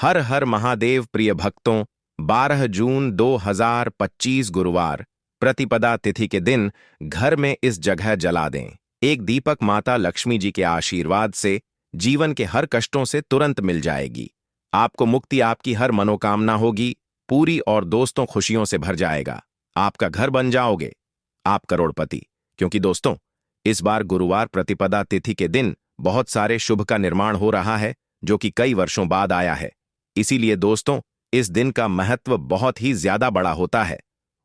हर हर महादेव प्रिय भक्तों, 12 जून 2025 गुरुवार प्रतिपदा तिथि के दिन घर में इस जगह जला दें एक दीपक। माता लक्ष्मी जी के आशीर्वाद से जीवन के हर कष्टों से तुरंत मिल जाएगी। आपको मुक्ति, आपकी हर मनोकामना होगी पूरी और दोस्तों खुशियों से भर जाएगा। आपका घर बन जाओगे, आप करोड़पति। क्योंकि दोस्तों, इस बार गुरुवार प्रतिपदा तिथि के दिन बहुत सारे शुभ का निर्माण हो रहा है, जो कि कई वर्षों बाद आया है। इसीलिए दोस्तों, इस दिन का महत्व बहुत ही ज्यादा बड़ा होता है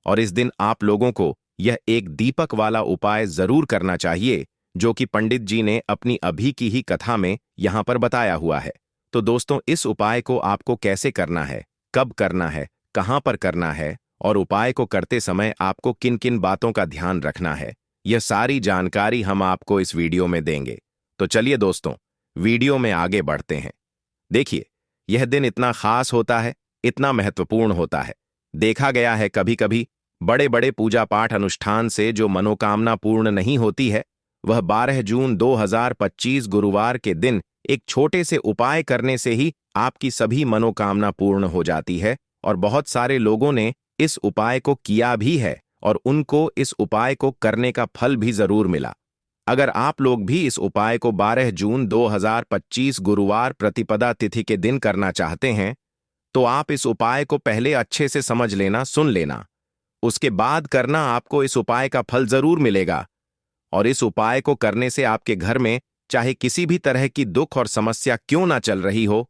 और इस दिन आप लोगों को यह एक दीपक वाला उपाय जरूर करना चाहिए, जो कि पंडित जी ने अपनी अभी की ही कथा में यहां पर बताया हुआ है। तो दोस्तों, इस उपाय को आपको कैसे करना है, कब करना है, कहां पर करना है और उपाय को करते समय आपको किन किन बातों का ध्यान रखना है, यह सारी जानकारी हम आपको इस वीडियो में देंगे। तो चलिए दोस्तों, वीडियो में आगे बढ़ते हैं। देखिए, यह दिन इतना खास होता है, इतना महत्वपूर्ण होता है। देखा गया है कभी कभी बड़े बड़े पूजा पाठ अनुष्ठान से जो मनोकामना पूर्ण नहीं होती है, वह 12 जून 2025 गुरुवार के दिन एक छोटे से उपाय करने से ही आपकी सभी मनोकामना पूर्ण हो जाती है। और बहुत सारे लोगों ने इस उपाय को किया भी है और उनको इस उपाय को करने का फल भी जरूर मिला। अगर आप लोग भी इस उपाय को 12 जून 2025 गुरुवार प्रतिपदा तिथि के दिन करना चाहते हैं, तो आप इस उपाय को पहले अच्छे से समझ लेना, सुन लेना, उसके बाद करना। आपको इस उपाय का फल जरूर मिलेगा। और इस उपाय को करने से आपके घर में चाहे किसी भी तरह की दुख और समस्या क्यों ना चल रही हो,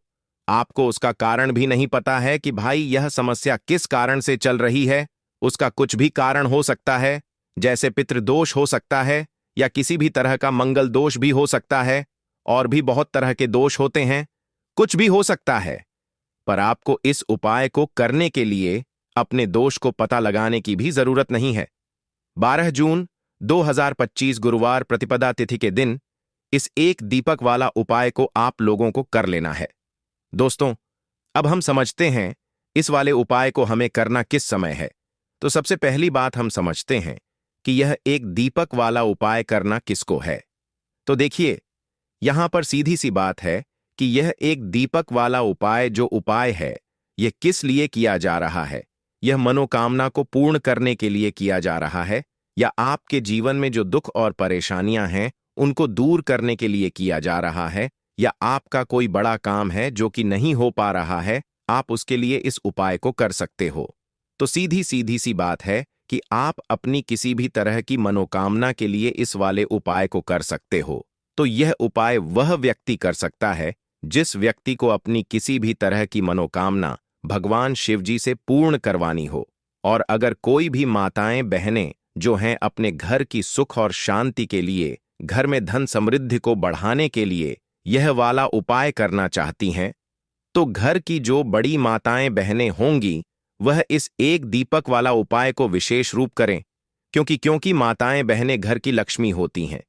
आपको उसका कारण भी नहीं पता है कि भाई यह समस्या किस कारण से चल रही है, उसका कुछ भी कारण हो सकता है, जैसे पितृदोष हो सकता है या किसी भी तरह का मंगल दोष भी हो सकता है, और भी बहुत तरह के दोष होते हैं, कुछ भी हो सकता है। पर आपको इस उपाय को करने के लिए अपने दोष को पता लगाने की भी जरूरत नहीं है। 12 जून 2025 गुरुवार प्रतिपदा तिथि के दिन इस एक दीपक वाला उपाय को आप लोगों को कर लेना है। दोस्तों, अब हम समझते हैं इस वाले उपाय को हमें करना किस समय है। तो सबसे पहली बात हम समझते हैं कि यह एक दीपक वाला उपाय करना किसको है। तो देखिए, यहां पर सीधी सी बात है कि यह एक दीपक वाला उपाय जो उपाय है, यह किस लिए किया जा रहा है। यह मनोकामना को पूर्ण करने के लिए किया जा रहा है, या आपके जीवन में जो दुख और परेशानियां हैं उनको दूर करने के लिए किया जा रहा है, या आपका कोई बड़ा काम है जो कि नहीं हो पा रहा है, आप उसके लिए इस उपाय को कर सकते हो। तो सीधी सीधी सी बात है कि आप अपनी किसी भी तरह की मनोकामना के लिए इस वाले उपाय को कर सकते हो। तो यह उपाय वह व्यक्ति कर सकता है जिस व्यक्ति को अपनी किसी भी तरह की मनोकामना भगवान शिव जी से पूर्ण करवानी हो। और अगर कोई भी माताएं बहनें जो हैं अपने घर की सुख और शांति के लिए, घर में धन समृद्धि को बढ़ाने के लिए यह वाला उपाय करना चाहती हैं, तो घर की जो बड़ी माताएं बहनें होंगी वह इस एक दीपक वाला उपाय को विशेष रूप करें। क्योंकि माताएं बहनें घर की लक्ष्मी होती हैं,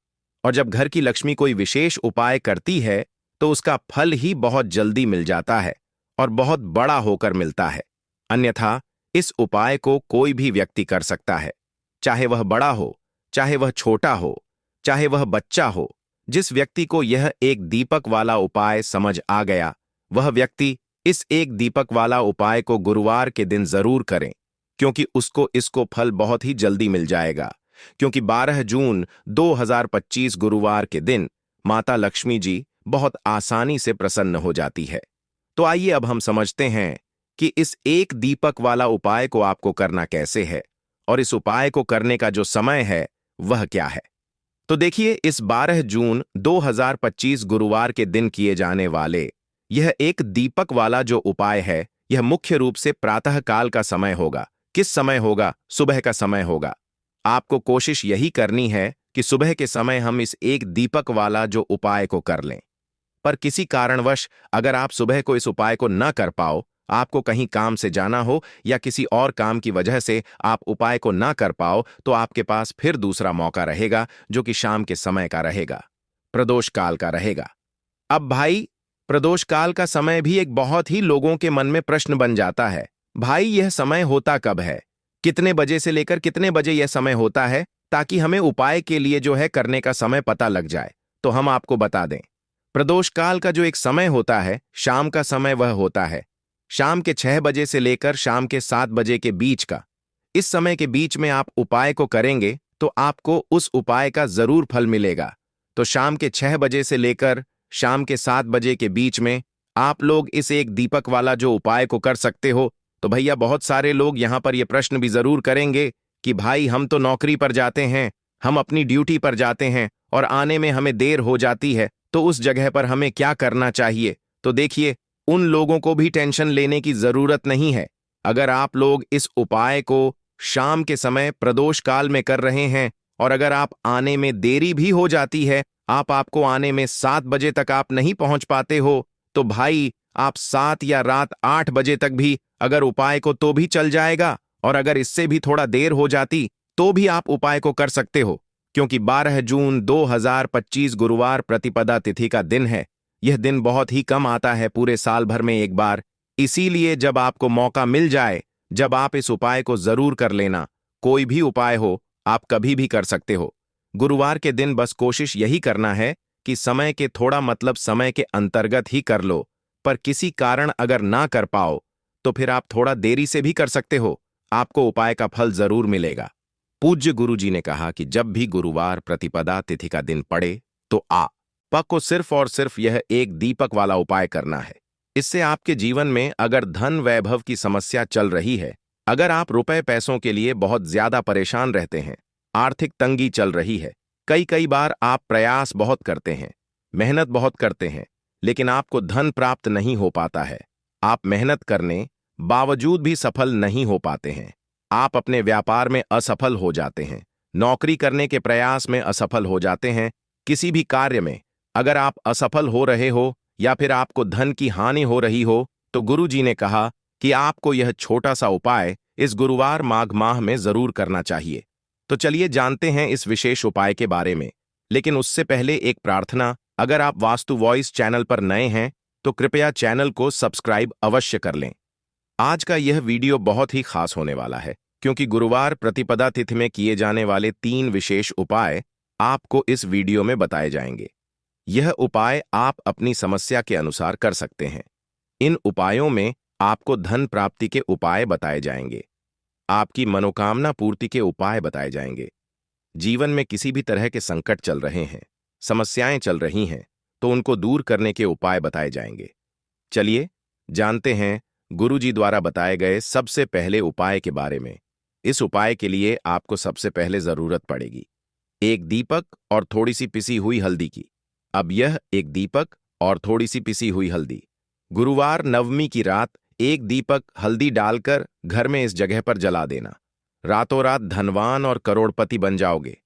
और जब घर की लक्ष्मी कोई विशेष उपाय करती है तो उसका फल ही बहुत जल्दी मिल जाता है और बहुत बड़ा होकर मिलता है। अन्यथा इस उपाय को कोई भी व्यक्ति कर सकता है, चाहे वह बड़ा हो, चाहे वह छोटा हो, चाहे वह बच्चा हो। जिस व्यक्ति को यह एक दीपक वाला उपाय समझ आ गया, वह व्यक्ति इस एक दीपक वाला उपाय को गुरुवार के दिन जरूर करें, क्योंकि उसको इसको फल बहुत ही जल्दी मिल जाएगा। क्योंकि 12 जून 2025 गुरुवार के दिन माता लक्ष्मी जी बहुत आसानी से प्रसन्न हो जाती है। तो आइए अब हम समझते हैं कि इस एक दीपक वाला उपाय को आपको करना कैसे है और इस उपाय को करने का जो समय है वह क्या है। तो देखिए, इस 12 जून 2025 गुरुवार के दिन किए जाने वाले यह एक दीपक वाला जो उपाय है, यह मुख्य रूप से प्रातः काल का समय होगा। किस समय होगा? सुबह का समय होगा। आपको कोशिश यही करनी है कि सुबह के समय हम इस एक दीपक वाला जो उपाय को कर लें। पर किसी कारणवश अगर आप सुबह को इस उपाय को न कर पाओ, आपको कहीं काम से जाना हो या किसी और काम की वजह से आप उपाय को ना कर पाओ, तो आपके पास फिर दूसरा मौका रहेगा, जो कि शाम के समय का रहेगा, प्रदोष काल का रहेगा। अब भाई, प्रदोष काल का समय भी एक बहुत ही लोगों के मन में प्रश्न बन जाता है, भाई यह समय होता कब है, कितने बजे से लेकर कितने बजे यह समय होता है, ताकि हमें उपाय के लिए जो है करने का समय पता लग जाए। तो हम आपको बता दें, प्रदोष काल का जो एक समय होता है, शाम का समय वह होता है शाम के 6 बजे से लेकर शाम के 7 बजे के बीच का। इस समय के बीच में आप उपाय को करेंगे तो आपको उस उपाय का जरूर फल मिलेगा। तो शाम के 6 बजे से लेकर शाम के 7 बजे के बीच में आप लोग इस एक दीपक वाला जो उपाय को कर सकते हो। तो भैया बहुत सारे लोग यहां पर यह प्रश्न भी जरूर करेंगे कि भाई हम तो नौकरी पर जाते हैं, हम अपनी ड्यूटी पर जाते हैं और आने में हमें देर हो जाती है, तो उस जगह पर हमें क्या करना चाहिए। तो देखिए, उन लोगों को भी टेंशन लेने की जरूरत नहीं है। अगर आप लोग इस उपाय को शाम के समय प्रदोष काल में कर रहे हैं और अगर आप आने में देरी भी हो जाती है, आपको आने में 7 बजे तक आप नहीं पहुंच पाते हो, तो भाई आप 7 या रात 8 बजे तक भी अगर उपाय को तो भी चल जाएगा। और अगर इससे भी थोड़ा देर हो जाती तो भी आप उपाय को कर सकते हो, क्योंकि 12 जून 2025 गुरुवार प्रतिपदा तिथि का दिन है। यह दिन बहुत ही कम आता है पूरे साल भर में एक बार। इसीलिए जब आपको मौका मिल जाए, जब आप इस उपाय को जरूर कर लेना। कोई भी उपाय हो, आप कभी भी कर सकते हो। गुरुवार के दिन बस कोशिश यही करना है कि समय के थोड़ा मतलब समय के अंतर्गत ही कर लो। पर किसी कारण अगर ना कर पाओ तो फिर आप थोड़ा देरी से भी कर सकते हो, आपको उपाय का फल जरूर मिलेगा। पूज्य गुरु जी ने कहा कि जब भी गुरुवार प्रतिपदा तिथि का दिन पड़े तो आपको सिर्फ और सिर्फ यह एक दीपक वाला उपाय करना है। इससे आपके जीवन में अगर धन वैभव की समस्या चल रही है, अगर आप रुपए पैसों के लिए बहुत ज्यादा परेशान रहते हैं, आर्थिक तंगी चल रही है, कई कई बार आप प्रयास बहुत करते हैं, मेहनत बहुत करते हैं, लेकिन आपको धन प्राप्त नहीं हो पाता है। आप मेहनत करने बावजूद भी सफल नहीं हो पाते हैं। आप अपने व्यापार में असफल हो जाते हैं, नौकरी करने के प्रयास में असफल हो जाते हैं। किसी भी कार्य में अगर आप असफल हो रहे हो या फिर आपको धन की हानि हो रही हो, तो गुरु जी ने कहा कि आपको यह छोटा सा उपाय इस गुरुवार माघ माह में जरूर करना चाहिए। तो चलिए जानते हैं इस विशेष उपाय के बारे में। लेकिन उससे पहले एक प्रार्थना, अगर आप वास्तु वॉइस चैनल पर नए हैं तो कृपया चैनल को सब्सक्राइब अवश्य कर लें। आज का यह वीडियो बहुत ही खास होने वाला है, क्योंकि गुरुवार प्रतिपदा तिथि में किए जाने वाले 3 विशेष उपाय आपको इस वीडियो में बताए जाएंगे। यह उपाय आप अपनी समस्या के अनुसार कर सकते हैं। इन उपायों में आपको धन प्राप्ति के उपाय बताए जाएंगे, आपकी मनोकामना पूर्ति के उपाय बताए जाएंगे। जीवन में किसी भी तरह के संकट चल रहे हैं, समस्याएं चल रही हैं, तो उनको दूर करने के उपाय बताए जाएंगे। चलिए जानते हैं गुरु जी द्वारा बताए गए सबसे पहले उपाय के बारे में। इस उपाय के लिए आपको सबसे पहले जरूरत पड़ेगी एक दीपक और थोड़ी सी पिसी हुई हल्दी की। अब यह एक दीपक और थोड़ी सी पिसी हुई हल्दी, गुरुवार नवमी की रात एक दीपक हल्दी डालकर घर में इस जगह पर जला देना। रातों रात धनवान और करोड़पति बन जाओगे।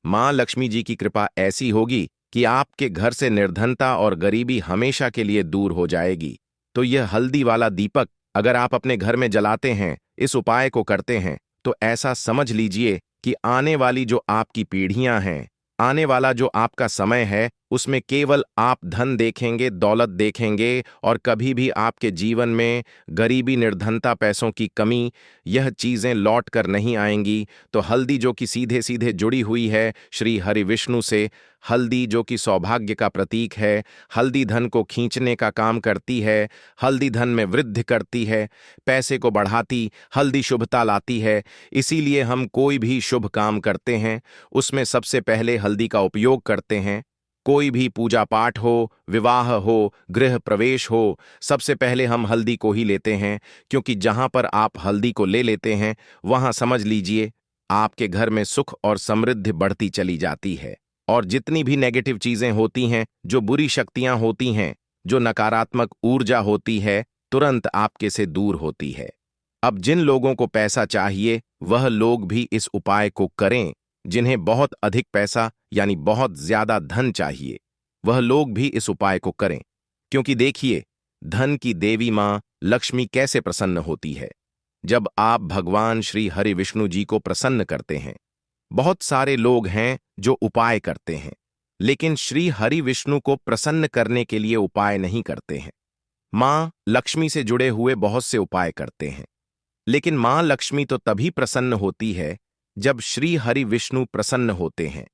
मां लक्ष्मी जी की कृपा ऐसी होगी कि आपके घर से निर्धनता और गरीबी हमेशा के लिए दूर हो जाएगी। तो यह हल्दी वाला दीपक अगर आप अपने घर में जलाते हैं, इस उपाय को करते हैं, तो ऐसा समझ लीजिए कि आने वाली जो आपकी पीढ़ियां हैं, आने वाला जो आपका समय है, उसमें केवल आप धन देखेंगे, दौलत देखेंगे और कभी भी आपके जीवन में गरीबी, निर्धनता, पैसों की कमी, यह चीजें लौट कर नहीं आएंगी। तो हल्दी जो कि सीधे सीधे जुड़ी हुई है श्री हरि विष्णु से, हल्दी जो कि सौभाग्य का प्रतीक है, हल्दी धन को खींचने का काम करती है, हल्दी धन में वृद्धि करती है, पैसे को बढ़ाती, हल्दी शुभता लाती है। इसीलिए हम कोई भी शुभ काम करते हैं उसमें सबसे पहले हल्दी का उपयोग करते हैं। कोई भी पूजा पाठ हो, विवाह हो, गृह प्रवेश हो, सबसे पहले हम हल्दी को ही लेते हैं, क्योंकि जहां पर आप हल्दी को ले लेते हैं वहां समझ लीजिए आपके घर में सुख और समृद्धि बढ़ती चली जाती है। और जितनी भी नेगेटिव चीजें होती हैं, जो बुरी शक्तियां होती हैं, जो नकारात्मक ऊर्जा होती है, तुरंत आपके से दूर होती है। अब जिन लोगों को पैसा चाहिए वह लोग भी इस उपाय को करें। जिन्हें बहुत अधिक पैसा यानी बहुत ज्यादा धन चाहिए वह लोग भी इस उपाय को करें, क्योंकि देखिए धन की देवी मां लक्ष्मी कैसे प्रसन्न होती है जब आप भगवान श्री हरि विष्णु जी को प्रसन्न करते हैं। बहुत सारे लोग हैं जो उपाय करते हैं, लेकिन श्री हरि विष्णु को प्रसन्न करने के लिए उपाय नहीं करते हैं। मां लक्ष्मी से जुड़े हुए बहुत से उपाय करते हैं, लेकिन मां लक्ष्मी तो तभी प्रसन्न होती है जब श्री हरि विष्णु प्रसन्न होते हैं।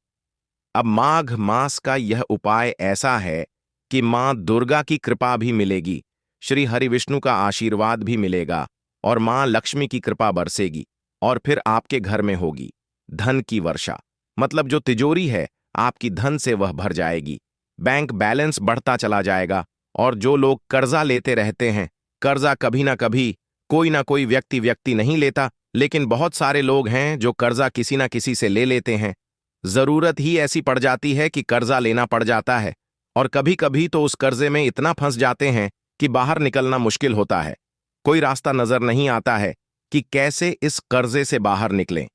अब माघ मास का यह उपाय ऐसा है कि माँ दुर्गा की कृपा भी मिलेगी, श्री हरिविष्णु का आशीर्वाद भी मिलेगा और माँ लक्ष्मी की कृपा बरसेगी और फिर आपके घर में होगी धन की वर्षा। मतलब जो तिजोरी है आपकी धन से वह भर जाएगी, बैंक बैलेंस बढ़ता चला जाएगा। और जो लोग कर्जा लेते रहते हैं, कर्जा कभी ना कोई व्यक्ति नहीं लेता, लेकिन बहुत सारे लोग हैं जो कर्जा किसी ना किसी से ले लेते हैं। जरूरत ही ऐसी पड़ जाती है कि कर्जा लेना पड़ जाता है और कभी कभी तो उस कर्जे में इतना फंस जाते हैं कि बाहर निकलना मुश्किल होता है। कोई रास्ता नजर नहीं आता है कि कैसे इस कर्जे से बाहर निकलें,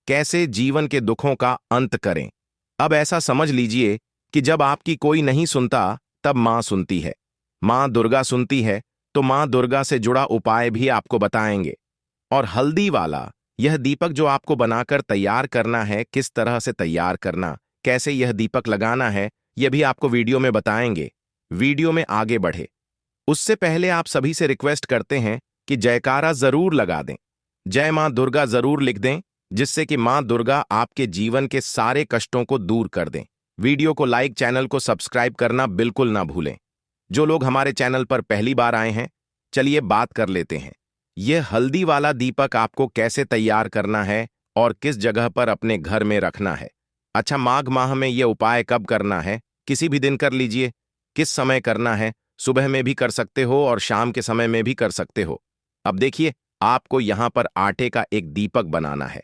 कैसे जीवन के दुखों का अंत करें। अब ऐसा समझ लीजिए कि जब आपकी कोई नहीं सुनता तब मां सुनती है, मां दुर्गा सुनती है, तो मां दुर्गा से जुड़ा उपाय भी आपको बताएंगे। और हल्दी वाला यह दीपक जो आपको बनाकर तैयार करना है, किस तरह से तैयार करना, कैसे यह दीपक लगाना है, यह भी आपको वीडियो में बताएंगे। वीडियो में आगे बढ़े उससे पहले आप सभी से रिक्वेस्ट करते हैं कि जयकारा जरूर लगा दें, जय मां दुर्गा जरूर लिख दें, जिससे कि मां दुर्गा आपके जीवन के सारे कष्टों को दूर कर दें। वीडियो को लाइक, चैनल को सब्सक्राइब करना बिल्कुल ना भूलें। जो लोग हमारे चैनल पर पहली बार आए हैं, चलिए बात कर लेते हैं। यह हल्दी वाला दीपक आपको कैसे तैयार करना है और किस जगह पर अपने घर में रखना है। अच्छा, माघ माह में यह उपाय कब करना है? किसी भी दिन कर लीजिए। किस समय करना है? सुबह में भी कर सकते हो और शाम के समय में भी कर सकते हो। अब देखिए, आपको यहां पर आटे का एक दीपक बनाना है।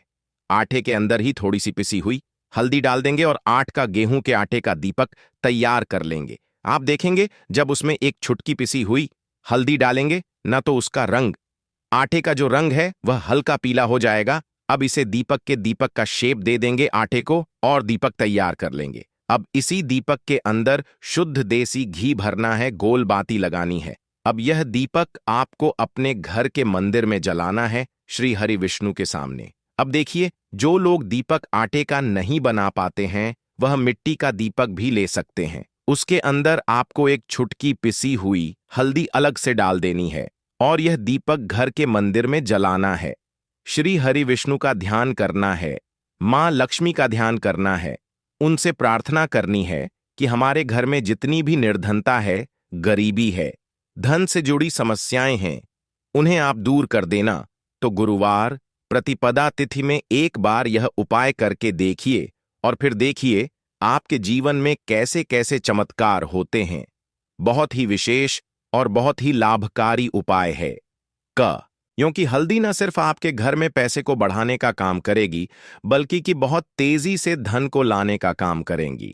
आटे के अंदर ही थोड़ी सी पिसी हुई हल्दी डाल देंगे और 8 का गेहूं के आटे का दीपक तैयार कर लेंगे। आप देखेंगे जब उसमें एक छुटकी पिसी हुई हल्दी डालेंगे ना, तो उसका रंग, आटे का जो रंग है वह हल्का पीला हो जाएगा। अब इसे दीपक का शेप दे देंगे आटे को और दीपक तैयार कर लेंगे। अब इसी दीपक के अंदर शुद्ध देसी घी भरना है, गोल बाती लगानी है। अब यह दीपक आपको अपने घर के मंदिर में जलाना है, श्री हरि विष्णु के सामने। अब देखिए, जो लोग दीपक आटे का नहीं बना पाते हैं वह मिट्टी का दीपक भी ले सकते हैं। उसके अंदर आपको एक छुटकी पिसी हुई हल्दी अलग से डाल देनी है और यह दीपक घर के मंदिर में जलाना है। श्री हरि विष्णु का ध्यान करना है, मां लक्ष्मी का ध्यान करना है, उनसे प्रार्थना करनी है कि हमारे घर में जितनी भी निर्धनता है, गरीबी है, धन से जुड़ी समस्याएं हैं, उन्हें आप दूर कर देना। तो गुरुवार प्रतिपदा तिथि में एक बार यह उपाय करके देखिए और फिर देखिए आपके जीवन में कैसे कैसे चमत्कार होते हैं। बहुत ही विशेष और बहुत ही लाभकारी उपाय है। क्योंकि हल्दी न सिर्फ आपके घर में पैसे को बढ़ाने का काम करेगी, बल्कि कि बहुत तेजी से धन को लाने का काम करेंगी।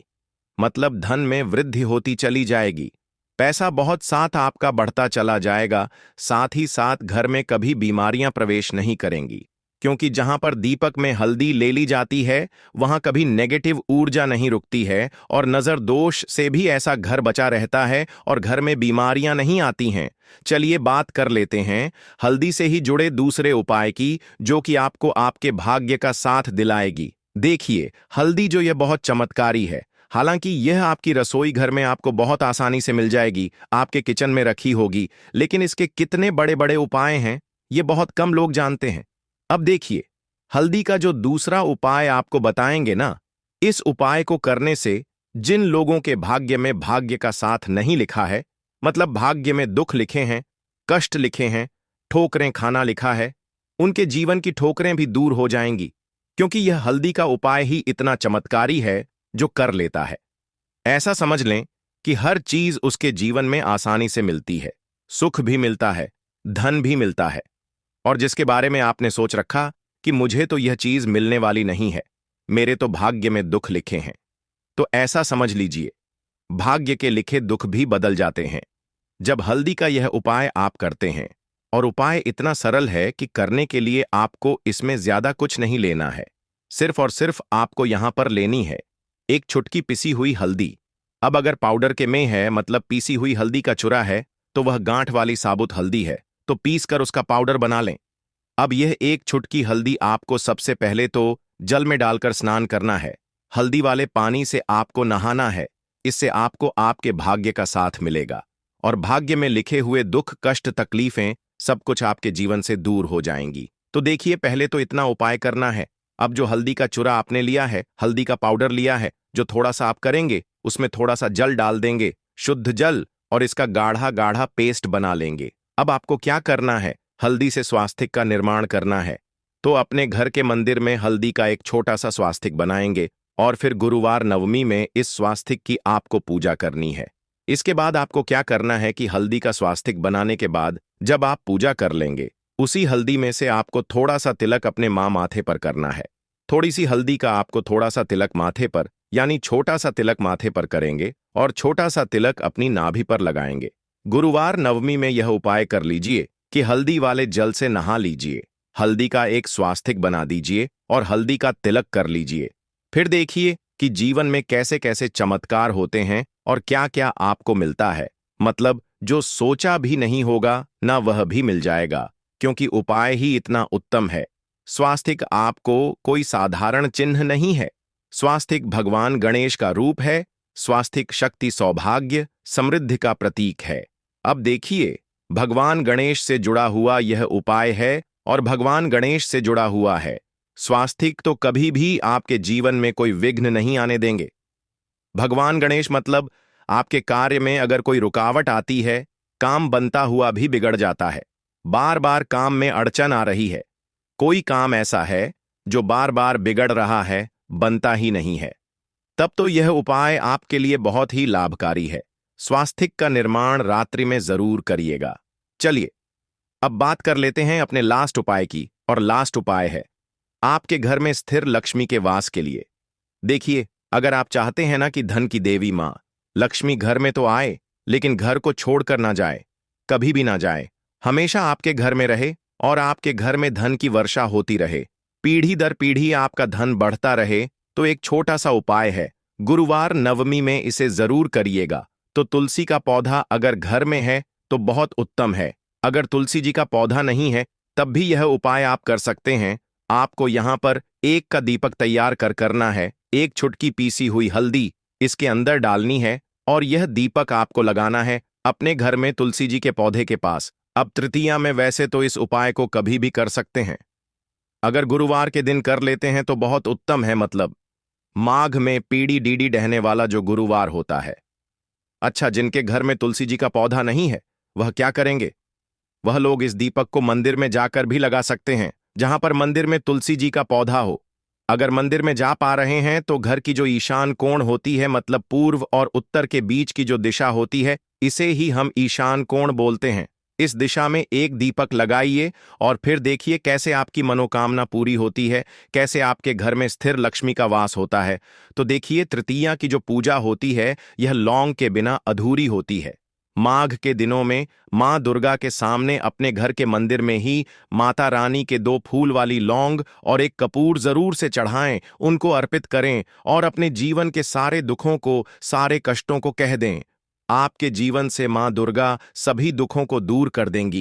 मतलब धन में वृद्धि होती चली जाएगी, पैसा बहुत साथ आपका बढ़ता चला जाएगा। साथ ही साथ घर में कभी बीमारियां प्रवेश नहीं करेंगी, क्योंकि जहां पर दीपक में हल्दी ले ली जाती है वहां कभी नेगेटिव ऊर्जा नहीं रुकती है और नजर दोष से भी ऐसा घर बचा रहता है और घर में बीमारियां नहीं आती हैं। चलिए बात कर लेते हैं हल्दी से ही जुड़े दूसरे उपाय की, जो कि आपको आपके भाग्य का साथ दिलाएगी। देखिए, हल्दी जो यह बहुत चमत्कारी है। हालांकि यह आपकी रसोई घर में आपको बहुत आसानी से मिल जाएगी, आपके किचन में रखी होगी, लेकिन इसके कितने बड़े बड़े उपाय हैं ये बहुत कम लोग जानते हैं। अब देखिए, हल्दी का जो दूसरा उपाय आपको बताएंगे ना, इस उपाय को करने से जिन लोगों के भाग्य में भाग्य का साथ नहीं लिखा है, मतलब भाग्य में दुख लिखे हैं, कष्ट लिखे हैं, ठोकरें खाना लिखा है, उनके जीवन की ठोकरें भी दूर हो जाएंगी, क्योंकि यह हल्दी का उपाय ही इतना चमत्कारी है जो कर लेता है। ऐसा समझ लें कि हर चीज उसके जीवन में आसानी से मिलती है, सुख भी मिलता है, धन भी मिलता है। और जिसके बारे में आपने सोच रखा कि मुझे तो यह चीज मिलने वाली नहीं है, मेरे तो भाग्य में दुख लिखे हैं, तो ऐसा समझ लीजिए भाग्य के लिखे दुख भी बदल जाते हैं जब हल्दी का यह उपाय आप करते हैं। और उपाय इतना सरल है कि करने के लिए आपको इसमें ज्यादा कुछ नहीं लेना है, सिर्फ और सिर्फ आपको यहां पर लेनी है एक छुटकी पिसी हुई हल्दी। अब अगर पाउडर के में है, मतलब पीसी हुई हल्दी का चूरा है, तो वह गांठ वाली साबुत हल्दी है, तो पीस कर उसका पाउडर बना लें। अब यह एक छुटकी हल्दी आपको सबसे पहले तो जल में डालकर स्नान करना है, हल्दी वाले पानी से आपको नहाना है। इससे आपको आपके भाग्य का साथ मिलेगा और भाग्य में लिखे हुए दुख, कष्ट, तकलीफें सब कुछ आपके जीवन से दूर हो जाएंगी। तो देखिए, पहले तो इतना उपाय करना है। अब जो हल्दी का चूरा आपने लिया है, हल्दी का पाउडर लिया है, जो थोड़ा सा आप करेंगे उसमें थोड़ा सा जल डाल देंगे, शुद्ध जल और इसका गाढ़ा गाढ़ा पेस्ट बना लेंगे। अब आपको क्या करना है? हल्दी से स्वास्तिक का निर्माण करना है। तो अपने घर के मंदिर में हल्दी का एक छोटा सा स्वास्तिक बनाएंगे और फिर गुरुवार नवमी में इस स्वास्तिक की आपको पूजा करनी है। इसके बाद आपको क्या करना है कि हल्दी का स्वास्तिक बनाने के बाद जब आप पूजा कर लेंगे, उसी हल्दी में से आपको थोड़ा सा तिलक अपने माँ माथे पर करना है। थोड़ी सी हल्दी का आपको थोड़ा सा तिलक माथे पर, यानी छोटा सा तिलक माथे पर करेंगे और छोटा सा तिलक अपनी नाभि पर लगाएंगे। गुरुवार नवमी में यह उपाय कर लीजिए कि हल्दी वाले जल से नहा लीजिए, हल्दी का एक स्वास्तिक बना दीजिए और हल्दी का तिलक कर लीजिए। फिर देखिए कि जीवन में कैसे कैसे चमत्कार होते हैं और क्या क्या आपको मिलता है। मतलब जो सोचा भी नहीं होगा ना वह भी मिल जाएगा, क्योंकि उपाय ही इतना उत्तम है। स्वास्तिक आपको कोई साधारण चिन्ह नहीं है। स्वास्तिक भगवान गणेश का रूप है। स्वास्तिक शक्ति, सौभाग्य, समृद्धि का प्रतीक है। अब देखिए, भगवान गणेश से जुड़ा हुआ यह उपाय है और भगवान गणेश से जुड़ा हुआ है। स्वास्तिक तो कभी भी आपके जीवन में कोई विघ्न नहीं आने देंगे। भगवान गणेश मतलब आपके कार्य में अगर कोई रुकावट आती है, काम बनता हुआ भी बिगड़ जाता है, बार बार काम में अड़चन आ रही है, कोई काम ऐसा है जो बार बार बिगड़ रहा है, बनता ही नहीं है, तब तो यह उपाय आपके लिए बहुत ही लाभकारी है। स्वास्तिक का निर्माण रात्रि में जरूर करिएगा। चलिए अब बात कर लेते हैं अपने लास्ट उपाय की, और लास्ट उपाय है आपके घर में स्थिर लक्ष्मी के वास के लिए। देखिए, अगर आप चाहते हैं ना कि धन की देवी मां लक्ष्मी घर में तो आए, लेकिन घर को छोड़कर ना जाए, कभी भी ना जाए, हमेशा आपके घर में रहे और आपके घर में धन की वर्षा होती रहे, पीढ़ी दर पीढ़ी आपका धन बढ़ता रहे, तो एक छोटा सा उपाय है। गुरुवार नवमी में इसे जरूर करिएगा। तो तुलसी का पौधा अगर घर में है तो बहुत उत्तम है। अगर तुलसी जी का पौधा नहीं है तब भी यह उपाय आप कर सकते हैं। आपको यहां पर एक का दीपक तैयार करना है। एक चुटकी पीसी हुई हल्दी इसके अंदर डालनी है और यह दीपक आपको लगाना है अपने घर में तुलसी जी के पौधे के पास। अब तृतीया में वैसे तो इस उपाय को कभी भी कर सकते हैं, अगर गुरुवार के दिन कर लेते हैं तो बहुत उत्तम है। मतलब माघ में पीढ़ी डीडी डहने वाला जो गुरुवार होता है। अच्छा, जिनके घर में तुलसी जी का पौधा नहीं है वह क्या करेंगे? वह लोग इस दीपक को मंदिर में जाकर भी लगा सकते हैं, जहां पर मंदिर में तुलसी जी का पौधा हो। अगर मंदिर में जा पा रहे हैं तो घर की जो ईशान कोण होती है, मतलब पूर्व और उत्तर के बीच की जो दिशा होती है, इसे ही हम ईशान कोण बोलते हैं। इस दिशा में एक दीपक लगाइए और फिर देखिए कैसे आपकी मनोकामना पूरी होती है, कैसे आपके घर में स्थिर लक्ष्मी का वास होता है। तो देखिए, तृतीया की जो पूजा होती है यह लौंग के बिना अधूरी होती है। माघ के दिनों में मां दुर्गा के सामने अपने घर के मंदिर में ही माता रानी के 2 फूल वाली लौंग और एक कपूर जरूर से चढ़ाएं, उनको अर्पित करें और अपने जीवन के सारे दुखों को, सारे कष्टों को कह दें। आपके जीवन से मां दुर्गा सभी दुखों को दूर कर देंगी।